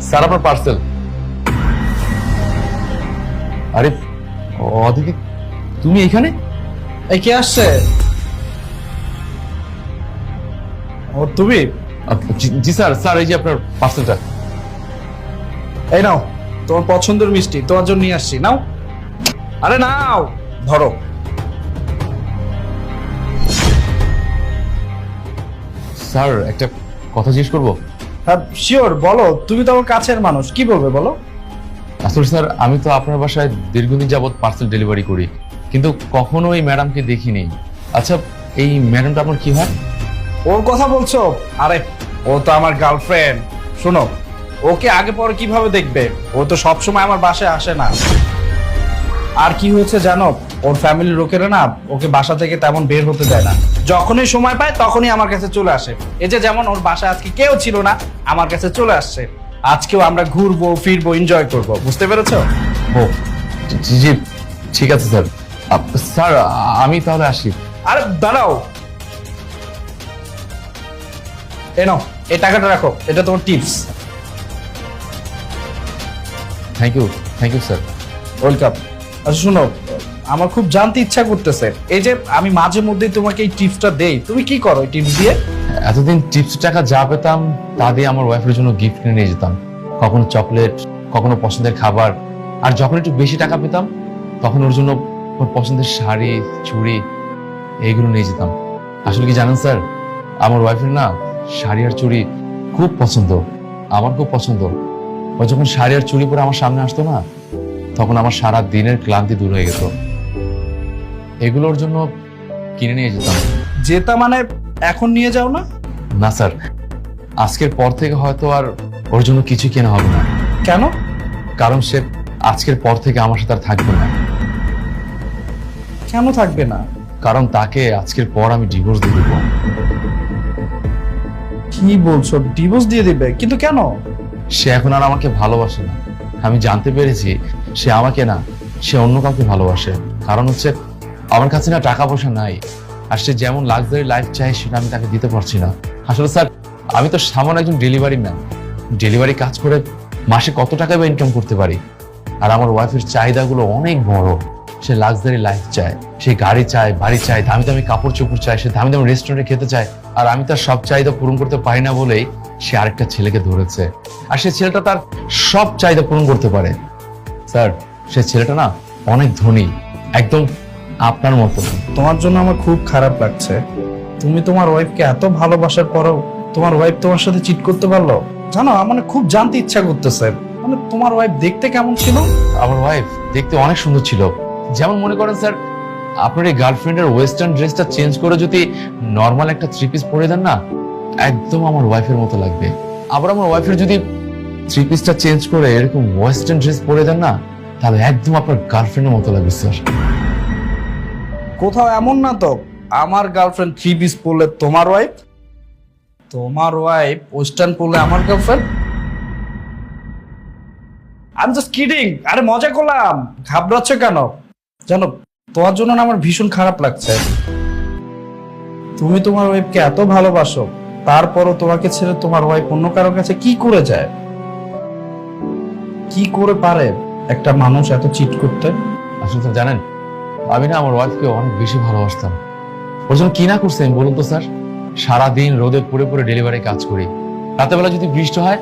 Sir আপনার parcel. আরে অদিতি, তুমি এখানে? এই কে আসছে? ও তুমি? জি স্যার, স্যার এই যে আপনার পার্সেলটা। এই নাও তোমার পছন্দের মিষ্টি, তোমার জন্য নিয়ে আসছি, নাও। আরে নাও, ধরো। স্যার একটা কথা জিজ্ঞেস করবো? হ্যাঁ শিওর, বলো। তুমি তো আমার কাছের মানুষ, কি বলবে বলো। আসলে স্যার আমি তো আপনার বাসায় দীর্ঘদিন যাবত পার্সেল ডেলিভারি করি, কিন্তু কখনো এই ম্যাডামকে দেখিনি। আচ্ছা, এই ম্যাডামটা আপনার কি হয়? ওর কথা বলছো? আরে ও তো আমার গার্লফ্রেন্ড। শোনো, ওকে আগে পরে কিভাবে দেখবে? ও তো সবসময় আমার বাসায় আসে না। আর কি হয়েছে জানো, ওর ফ্যামিলির লোকেরা না ওকে বাসা থেকে তেমন বের হতে দেয় না। যখনই সময় পায় তখনই আমার কাছে চলে আসে। এই যে যেমন ওর বাসায় আজকে কেউ ছিল না, আমার কাছে চলে আসছে। আজকেও আমরা ঘুরবো ফিরবো, এনজয় করব, বুঝতে পেরেছো? ও জি জি, ঠিক আছে স্যার। স্যার আমি তাহলে আসি। আরে দাঁড়াও, এ নাও, এই টাকাটা রাখো, এটা তোমার tips. Thank you sir. Welcome. আচ্ছা শোনো, আমার খুব জানতে ইচ্ছা করতেছে, এই যে আমি মাঝে মধ্যে তোমাকে এই টিপসটা দেই, তুমি কি করো এই টিপস দিয়ে? এতদিন টিপস টাকা যা পেতাম তা দিয়ে আমার ওয়াইফের জন্য গিফট কিনে নিয়ে যেতাম, কখনো চকলেট, কখনো পছন্দের খাবার। আর যখন একটু বেশি টাকা পেতাম তখন ওর জন্য ওর পছন্দের শাড়ি, চুড়ি এইগুলো নিয়ে যেতাম। আসলে কি জানেন স্যার, আমার ওয়াইফের না শাড়ি আর চুড়ি খুব পছন্দ, আমার খুব পছন্দ। ও যখন শাড়ি আর চুড়ি পরে আমার সামনে আসতো না, তখন আমার সারা দিনের ক্লান্তি দূর হয়ে গেত। এগুলোর জন্য কিনে নিয়ে যেতাম। যেটা মানে এখন নিয়ে যাও না? না স্যার, আজকের পর থেকে হয়তো আর ওর জন্য কিছু কেনা হবে না। কেন? কারণ সে আজকের পর থেকে আমার সাথে আর থাকবে না। কেন থাকবে না? কারণ তাকে আজকের পর আমি ডিভোর্স দিয়ে দেবো। কি বলছো, ডিভোর্স দিয়ে দিবে? কিন্তু কেন? সে এখন আর আমাকে ভালোবাসে না। আমি জানতে পেরেছি সে আমাকে না, সে অন্য কাউকে ভালোবাসে। কারণ হচ্ছে আমার কাছে না টাকা পয়সা নাই, আর সে যেমন লাক্সারি লাইফ চায় সেটা আমি তাকে দিতে পারছি না। আসলে স্যার আমি তো সামান্য একজন ডেলিভারি ম্যান, ডেলিভারি কাজ করে মাসে কত টাকা বা ইনকাম করতে পারি। আর আমার ওয়াইফের চাহিদাগুলো অনেক বড়। সে লাক্সারি লাইফ চায়, সে গাড়ি চায়, বাড়ি চায়, দামি দামি কাপড় চোপড় চায়, সে দামি দামি রেস্টুরেন্টে খেতে চায়। আর আমি তার সব চাহিদা পূরণ করতে পারি না বলেই সে আরেকটা ছেলেকে ধরেছে। আর সে ছেলেটা তার সব চাহিদা পূরণ করতে পারে। স্যার সে ছেলেটা না অনেক ধনী, একদম আপনার মতো। তোমার জন্য আমার খুব খারাপ লাগছে। তুমি তোমার ওয়াইফকে এত ভালোবাসার পরেও তোমার ওয়াইফ তোমার সাথে চিট করতে পারলো? জানো, আমার খুব জানতে ইচ্ছা করতেছে, মানে তোমার ওয়াইফ দেখতে কেমন ছিল? আমার ওয়াইফ দেখতে অনেক সুন্দর ছিল। যেমন মনে করেন স্যার, আপনার এই গার্লফ্রেন্ডের ওয়েস্টার্ন ড্রেসটা চেঞ্জ করে যদি নর্মাল একটা থ্রি পিস পরে দেন না, একদম আমার ওয়াইফের মতো লাগবে। আবার আমার ওয়াইফের যদি থ্রি পিসটা চেঞ্জ করে এরকম ওয়েস্টার্ন ড্রেস পরে দেন না, তাহলে একদম আপনার গার্লফ্রেন্ডের মতো লাগবে স্যার। কোথাও এমন না তো আমার গার্লফ্রেন্ড থ্রি পিস পরলে তোমার ওয়াইফ, তোমার ওয়াইফ ওয়েস্টার্ন পরলে আমার girlfriend? I am just kidding, আরে মজা করলাম, ঘাবড়াচ্ছ কেন? জানো, তোমার জন্য না আমার ভীষণ খারাপ লাগছে। তুমি তোমার ওয়াইফকে এত ভালোবাসো, তারপরও তোমাকে ছেড়ে তোমার ওয়াইফ অন্য কারোর কাছে কি করে যায়? কি করে পারে একটা মানুষ এত চিট করতে? আসলে স্যার জানেন, আমি না আমার ওয়াইফকে অনেক বেশি ভালোবাসতাম। ওর জন্য কি না করছেন বলুন তো স্যার। সারাদিন রোদে পুড়ে পুড়ে ডেলিভারি কাজ করি, রাতের বেলা যদি বৃষ্টি হয়